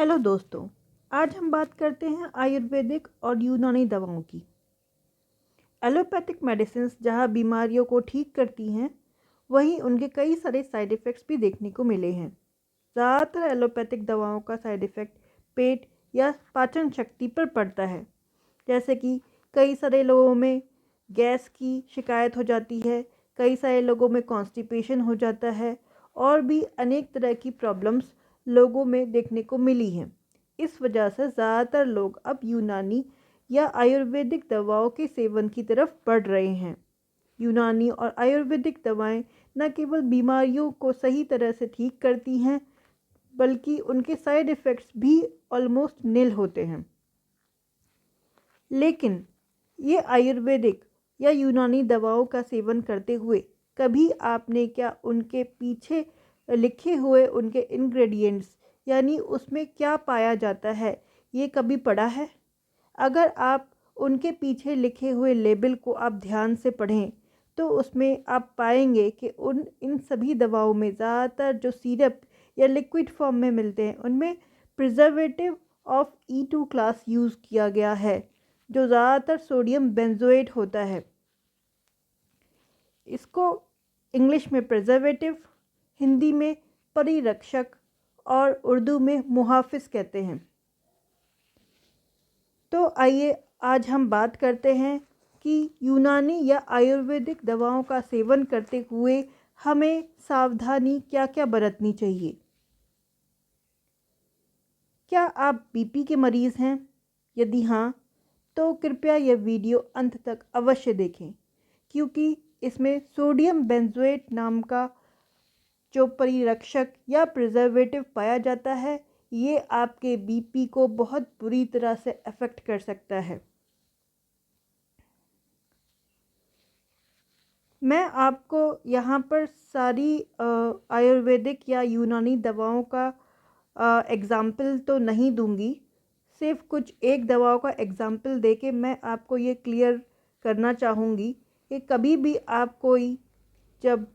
Hello दोस्तों। आज हम बात करते हैं आयुर्वेदिक और यूनानी दवाओं की। एलोपैथिक मेडिसिन्स जहां बीमारियों को ठीक करती हैं, वहीं उनके कई सारे साइड इफ़ेक्ट्स भी देखने को मिले हैं। ज़्यादातर एलोपैथिक दवाओं का साइड इफ़ेक्ट पेट या पाचन शक्ति पर पड़ता है, जैसे कि कई सारे लोगों में गैस की शिकायत हो जाती है, कई सारे लोगों में कॉन्स्टिपेशन हो जाता है और भी अनेक तरह की प्रॉब्लम्स लोगों में देखने को मिली हैं। इस वजह से ज़्यादातर लोग अब यूनानी या आयुर्वेदिक दवाओं के सेवन की तरफ बढ़ रहे हैं। यूनानी और आयुर्वेदिक दवाएं न केवल बीमारियों को सही तरह से ठीक करती हैं, बल्कि उनके साइड इफ़ेक्ट्स भी ऑलमोस्ट निल होते हैं। लेकिन ये आयुर्वेदिक या यूनानी दवाओं का सेवन करते हुए कभी आपने क्या उनके पीछे लिखे हुए उनके इंग्रेडिएंट्स, यानी उसमें क्या पाया जाता है, ये कभी पढ़ा है? अगर आप उनके पीछे लिखे हुए लेबल को आप ध्यान से पढ़ें, तो उसमें आप पाएंगे कि इन सभी दवाओं में ज़्यादातर जो सिरप या लिक्विड फॉर्म में मिलते हैं, उनमें preservative of E2 class use किया गया है, जो ज़्यादातर सोडियम बेंजोएट होता है। इसको इंग्लिश में प्रिजर्वेटिव, हिंदी में परिरक्षक और उर्दू में मुहाफिज कहते हैं। तो आइए आज हम बात करते हैं कि यूनानी या आयुर्वेदिक दवाओं का सेवन करते हुए हमें सावधानी क्या क्या बरतनी चाहिए। क्या आप बीपी के मरीज़ हैं? यदि हाँ, तो कृपया यह वीडियो अंत तक अवश्य देखें, क्योंकि इसमें सोडियम बेंजोएट नाम का जो परिरक्षक या प्रिजर्वेटिव पाया जाता है, ये आपके बीपी को बहुत बुरी तरह से अफेक्ट कर सकता है। मैं आपको यहाँ पर सारी आयुर्वेदिक या यूनानी दवाओं का एग्ज़ाम्पल तो नहीं दूंगी, सिर्फ कुछ एक दवाओं का एग्ज़ाम्पल देके मैं आपको ये क्लियर करना चाहूँगी कि कभी भी आप कोई जब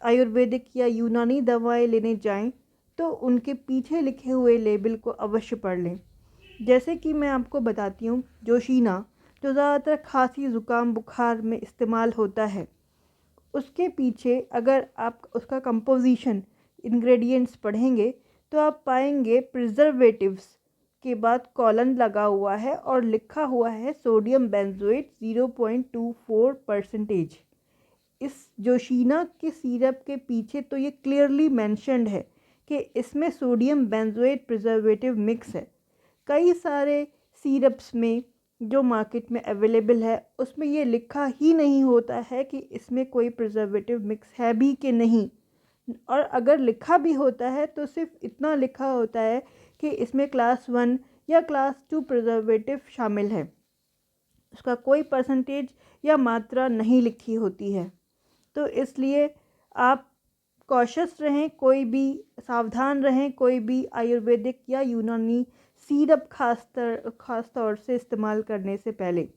आयुर्वेदिक या यूनानी दवाएं लेने जाएं, तो उनके पीछे लिखे हुए लेबल को अवश्य पढ़ लें। जैसे कि मैं आपको बताती हूँ, जोशीना जो ज़्यादातर खांसी ज़ुकाम बुखार में इस्तेमाल होता है, उसके पीछे अगर आप उसका कंपोजिशन इंग्रेडिएंट्स पढ़ेंगे, तो आप पाएंगे प्रिजर्वेटिव्स के बाद कॉलन लगा हुआ है और लिखा हुआ है सोडियम बेंजोएट 0.24%। इस जोशीना के सिरप के पीछे तो ये क्लियरली मेंशन्ड है कि इसमें सोडियम बेंजोएट प्रिजर्वेटिव मिक्स है। कई सारे सिरप्स में जो मार्केट में अवेलेबल है, उसमें ये लिखा ही नहीं होता है कि इसमें कोई प्रिजर्वेटिव मिक्स है भी कि नहीं, और अगर लिखा भी होता है तो सिर्फ इतना लिखा होता है कि इसमें क्लास 1 या क्लास 2 प्रिजर्वेटिव शामिल है। उसका कोई परसेंटेज या मात्रा नहीं लिखी होती है। तो इसलिए आप कॉशियस रहें, कोई भी सावधान रहें, कोई भी आयुर्वेदिक या यूनानी सिरप खास तौर से इस्तेमाल करने से पहले।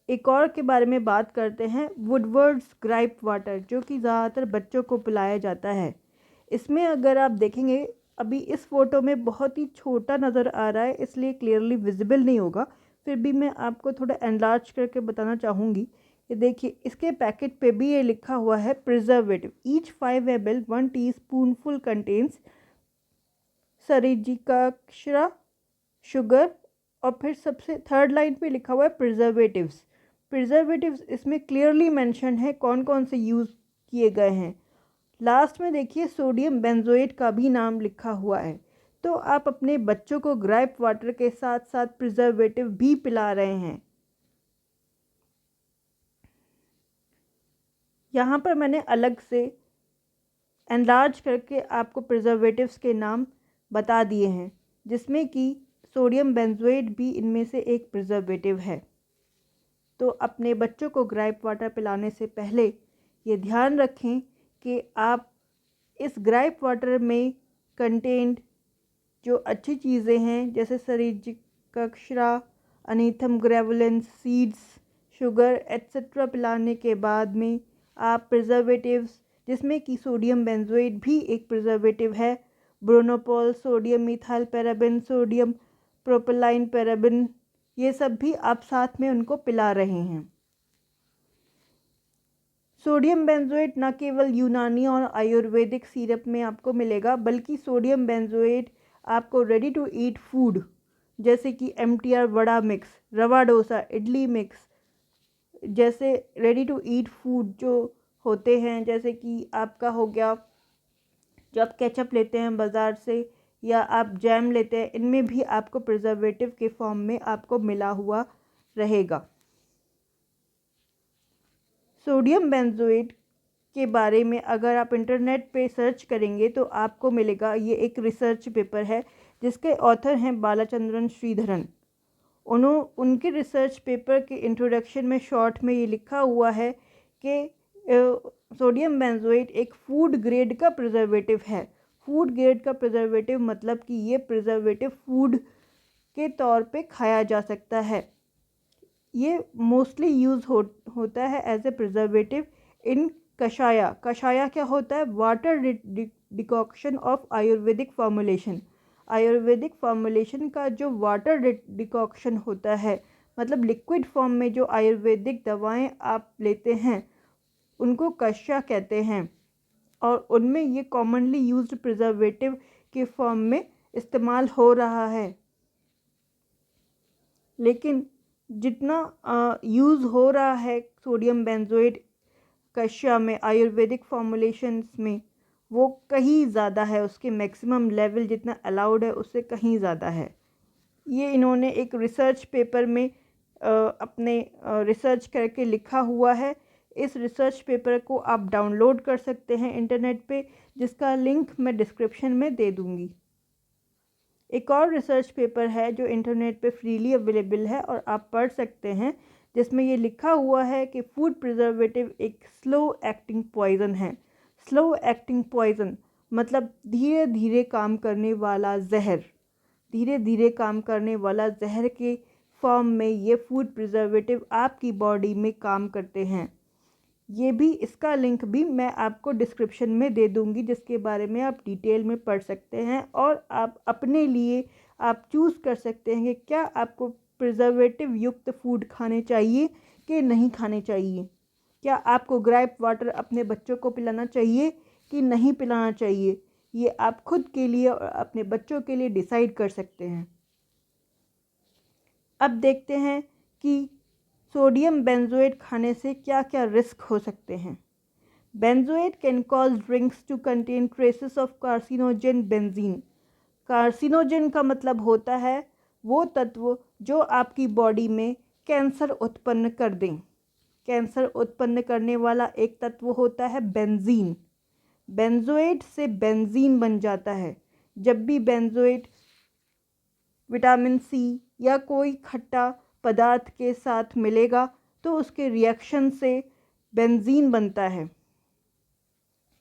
एक और के बारे में बात करते हैं, वुडवर्ड्स ग्राइप वाटर, जो कि ज़्यादातर बच्चों को पिलाया जाता है। इसमें अगर आप देखेंगे, अभी इस फ़ोटो में बहुत ही छोटा नज़र आ रहा है, इसलिए क्लियरली विजिबल नहीं होगा, फिर भी मैं आपको थोड़ा एनलार्ज करके बताना चाहूँगी। ये देखिए, इसके पैकेट पे भी ये लिखा हुआ है preservative, each 5 ml 1 teaspoonful contains सरिजिकाक्षरा शुगर, और फिर सबसे थर्ड लाइन पे लिखा हुआ है प्रिजर्वेटिव्स। प्रिजर्वेटिव्स इसमें क्लियरली मेंशन है कौन कौन से यूज़ किए गए हैं। लास्ट में देखिए सोडियम बेंजोएट का भी नाम लिखा हुआ है। तो आप अपने बच्चों को ग्राइप वाटर के साथ साथ प्रिजर्वेटिव भी पिला रहे हैं। यहाँ पर मैंने अलग से एनलार्ज करके आपको प्रिजर्वेटिव्स के नाम बता दिए हैं, जिसमें कि सोडियम बेंजोएट भी इनमें से एक प्रिजर्वेटिव है। तो अपने बच्चों को ग्राइप वाटर पिलाने से पहले ये ध्यान रखें कि आप इस ग्राइप वाटर में कंटेंट जो अच्छी चीज़ें हैं, जैसे सरिजिकाक्षरा, अनीथम ग्रेवुलेंस सीड्स, शुगर एट्सेट्रा पिलाने के बाद में आप प्रिजर्वेटिव्स, जिसमें कि सोडियम बेंजोएट भी एक प्रिजर्वेटिव है, bronopol, sodium methyl paraben, sodium propylene paraben, ये सब भी आप साथ में उनको पिला रहे हैं। सोडियम बेंजोएट न केवल यूनानी और आयुर्वेदिक सिरप में आपको मिलेगा, बल्कि सोडियम बेंजोएट आपको रेडी टू ईट फूड जैसे कि MTR वड़ा मिक्स, रवा डोसा, इडली मिक्स जैसे रेडी टू ईट फूड जो होते हैं, जैसे कि आपका हो गया जो आप केचप लेते हैं बाज़ार से या आप जैम लेते हैं, इनमें भी आपको प्रिजर्वेटिव के फॉर्म में आपको मिला हुआ रहेगा। सोडियम बेंजोएट के बारे में अगर आप इंटरनेट पे सर्च करेंगे तो आपको मिलेगा, ये एक रिसर्च पेपर है जिसके ऑथर हैं बालाचंद्रन श्रीधरन। उनके रिसर्च पेपर के इंट्रोडक्शन में शॉर्ट में ये लिखा हुआ है कि सोडियम बेंजोएट एक फूड ग्रेड का प्रिजर्वेटिव है। फूड ग्रेड का प्रिजर्वेटिव मतलब कि ये प्रिजर्वेटिव फूड के तौर पे खाया जा सकता है। ये मोस्टली यूज़ होता है एज ए प्रिजर्वेटिव इन कषाया। कषाया क्या होता है? Water decoction of Ayurvedic formulation. Ayurvedic formulation का जो वाटर डिकॉक्शन होता है, मतलब लिक्विड फॉर्म में जो आयुर्वेदिक दवाएं आप लेते हैं उनको कषाय कहते हैं, और उनमें ये कॉमनली यूज्ड प्रिजर्वेटिव के फॉर्म में इस्तेमाल हो रहा है। लेकिन जितना यूज़ हो रहा है सोडियम बेंजोएट कषाय में आयुर्वेदिक फॉर्मुलेशंस में, वो कहीं ज़्यादा है, उसके मैक्सिमम लेवल जितना अलाउड है उससे कहीं ज़्यादा है। ये इन्होंने एक रिसर्च पेपर में अपने रिसर्च करके लिखा हुआ है। इस रिसर्च पेपर को आप डाउनलोड कर सकते हैं इंटरनेट पे, जिसका लिंक मैं डिस्क्रिप्शन में दे दूँगी। एक और रिसर्च पेपर है जो इंटरनेट पे फ्रीली अवेलेबल है और आप पढ़ सकते हैं, जिसमें ये लिखा हुआ है कि फूड प्रिजर्वेटिव एक स्लो एक्टिंग पॉइजन है। स्लो एक्टिंग पॉइजन मतलब धीरे धीरे काम करने वाला जहर। धीरे धीरे काम करने वाला जहर के फॉर्म में ये फूड प्रिजर्वेटिव आपकी बॉडी में काम करते हैं। ये भी, इसका लिंक भी मैं आपको डिस्क्रिप्शन में दे दूंगी, जिसके बारे में आप डिटेल में पढ़ सकते हैं और आप अपने लिए आप चूज़ कर सकते हैं कि क्या आपको प्रिजर्वेटिव युक्त फूड खाने चाहिए कि नहीं खाने चाहिए। क्या आपको ग्रेप वाटर अपने बच्चों को पिलाना चाहिए कि नहीं पिलाना चाहिए, ये आप खुद के लिए और अपने बच्चों के लिए डिसाइड कर सकते हैं। अब देखते हैं कि सोडियम बेंजोएट खाने से क्या क्या रिस्क हो सकते हैं। Benzoate can cause drinks to contain traces of carcinogen benzene. Carcinogen का मतलब होता है वो तत्व जो आपकी बॉडी में कैंसर उत्पन्न कर दें। कैंसर उत्पन्न करने वाला एक तत्व होता है बेंजीन। बेंजोएट से बेंजीन बन जाता है। जब भी बेंजोएट विटामिन सी या कोई खट्टा पदार्थ के साथ मिलेगा तो उसके रिएक्शन से बेंजीन बनता है।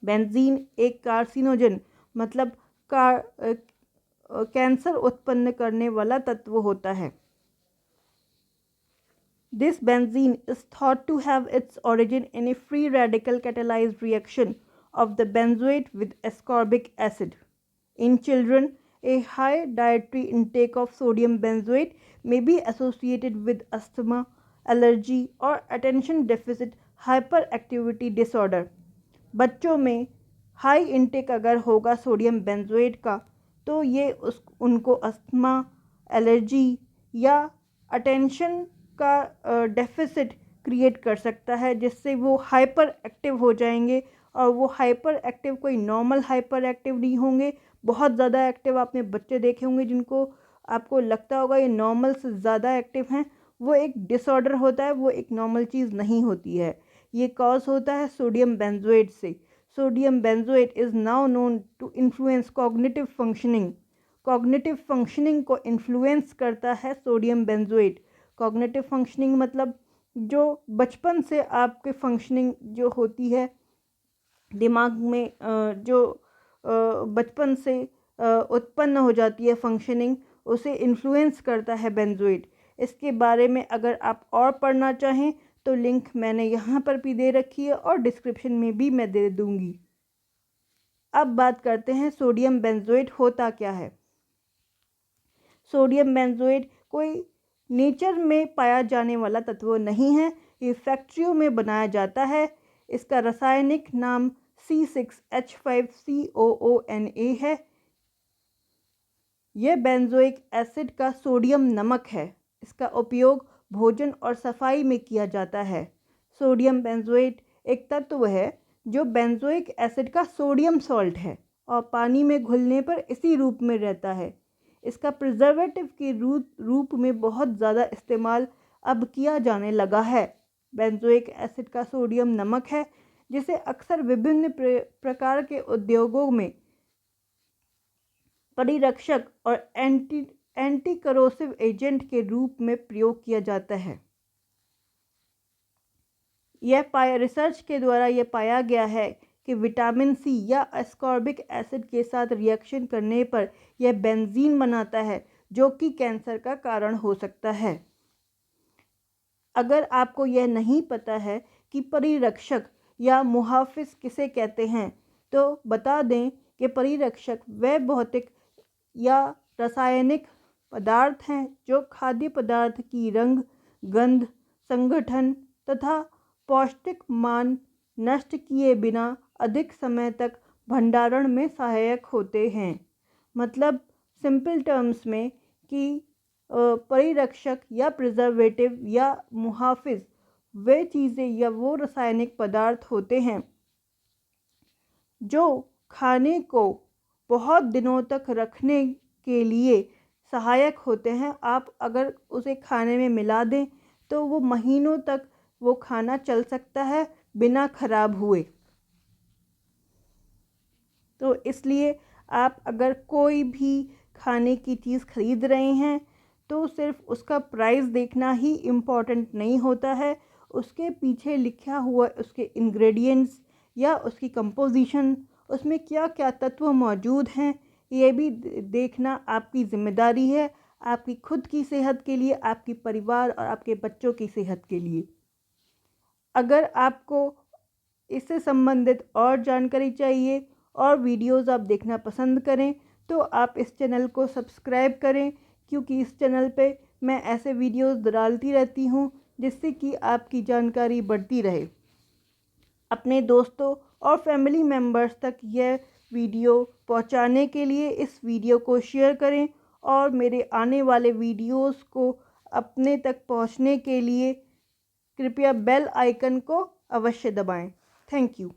बेंजीन एक कार्सिनोजन मतलब कैंसर उत्पन्न करने वाला तत्व होता है। This benzene is thought to have its origin in a free radical catalyzed reaction of the benzoate with ascorbic acid. In children, a high dietary intake of sodium benzoate may be associated with asthma, allergy or attention deficit hyperactivity disorder. बच्चों में high intake अगर होगा sodium benzoate का तो ये उनको asthma, allergy या attention का डेफिसिट क्रिएट कर सकता है, जिससे वो हाइपर एक्टिव हो जाएंगे। और वो हाइपर एक्टिव कोई नॉर्मल हाइपर एक्टिव नहीं होंगे, बहुत ज़्यादा एक्टिव आपने बच्चे देखे होंगे जिनको आपको लगता होगा ये नॉर्मल से ज़्यादा एक्टिव हैं। वो एक डिसऑर्डर होता है, वो एक नॉर्मल चीज़ नहीं होती है। ये कॉज होता है सोडियम बेंजोएट से। Sodium benzoate is now known to influence cognitive functioning. Cognitive functioning को इन्फ्लुएंस करता है सोडियम बेंजोएट। कॉग्निटिव फंक्शनिंग मतलब जो बचपन से आपके फंक्शनिंग जो होती है दिमाग में, जो बचपन से उत्पन्न हो जाती है फंक्शनिंग, उसे इन्फ्लुएंस करता है बेंजोएट। इसके बारे में अगर आप और पढ़ना चाहें तो लिंक मैंने यहाँ पर भी दे रखी है और डिस्क्रिप्शन में भी मैं दे दूँगी। अब बात करते हैं सोडियम बेंजोएट होता क्या है। सोडियम बेंजोएट कोई नेचर में पाया जाने वाला तत्व नहीं है, ये फैक्ट्रियों में बनाया जाता है। इसका रासायनिक नाम C6H5COONA है। यह बेंजोइक एसिड का सोडियम नमक है। इसका उपयोग भोजन और सफाई में किया जाता है। सोडियम बेंजोएट एक तत्व है जो बेंजोइक एसिड का सोडियम सॉल्ट है और पानी में घुलने पर इसी रूप में रहता है। इसका प्रिजर्वेटिव के रूप में बहुत ज़्यादा इस्तेमाल अब किया जाने लगा है। बेंजोइक एसिड का सोडियम नमक है जिसे अक्सर विभिन्न प्रकार के उद्योगों में परिरक्षक और एंटी करोसिव एजेंट के रूप में प्रयोग किया जाता है। रिसर्च के द्वारा यह पाया गया है कि विटामिन सी या एस्कॉर्बिक एसिड के साथ रिएक्शन करने पर यह बेंजीन बनाता है जो कि कैंसर का कारण हो सकता है। अगर आपको यह नहीं पता है कि परिरक्षक या मुहाफिज किसे कहते हैं तो बता दें कि परिरक्षक वह भौतिक या रासायनिक पदार्थ हैं जो खाद्य पदार्थ की रंग, गंध, संगठन तथा पौष्टिक मान नष्ट किए बिना अधिक समय तक भंडारण में सहायक होते हैं। मतलब सिंपल टर्म्स में कि परिरक्षक या प्रिजर्वेटिव या मुहाफिज वे चीज़ें या वो रासायनिक पदार्थ होते हैं जो खाने को बहुत दिनों तक रखने के लिए सहायक होते हैं। आप अगर उसे खाने में मिला दें तो वो महीनों तक वो खाना चल सकता है बिना खराब हुए। तो इसलिए आप अगर कोई भी खाने की चीज़ खरीद रहे हैं तो सिर्फ उसका प्राइस देखना ही इम्पॉर्टेंट नहीं होता है, उसके पीछे लिखा हुआ उसके इंग्रेडिएंट्स या उसकी कंपोजिशन, उसमें क्या क्या तत्व मौजूद हैं, ये भी देखना आपकी ज़िम्मेदारी है, आपकी खुद की सेहत के लिए, आपके परिवार और आपके बच्चों की सेहत के लिए। अगर आपको इससे संबंधित और जानकारी चाहिए और वीडियोस आप देखना पसंद करें तो आप इस चैनल को सब्सक्राइब करें, क्योंकि इस चैनल पे मैं ऐसे वीडियोस डालती रहती हूँ जिससे कि आपकी जानकारी बढ़ती रहे। अपने दोस्तों और फैमिली मेम्बर्स तक यह वीडियो पहुँचाने के लिए इस वीडियो को शेयर करें और मेरे आने वाले वीडियोस को अपने तक पहुँचने के लिए कृपया बेल आइकन को अवश्य दबाएं। Thank you.